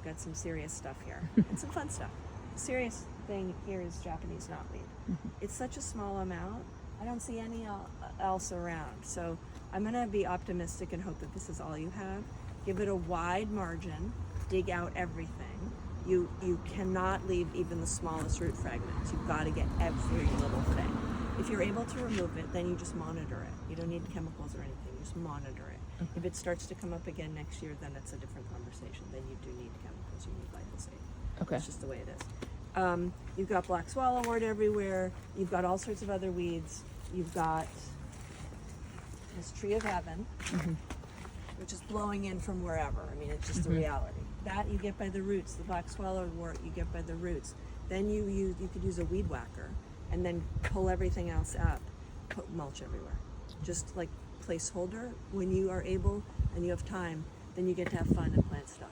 we've got some serious stuff here and some fun stuff. The serious thing here is Japanese knotweed. It's such a small amount. I don't see any else around. So I'm going to be optimistic and hope that this is all you have. Give it a wide margin. Dig out everything. You cannot leave even the smallest root fragments. You've got to get every little thing. If you're able to remove it, then you just monitor it. You don't need chemicals or anything. You just monitor it. Okay. If it starts to come up again next year, then it's a different conversation. Then you do need chemicals. You need glyphosate. Okay. It's just the way it is. You've got black swallowwort everywhere. You've got all sorts of other weeds. You've got this tree of heaven, which is blowing in from wherever. I mean, it's just the reality. That you get by the roots. The black swallowwort you get by the roots. Then you could use a weed whacker and then pull everything else up. Put mulch everywhere. Just like placeholder. When you are able and you have time, then you get to have fun and plant stuff.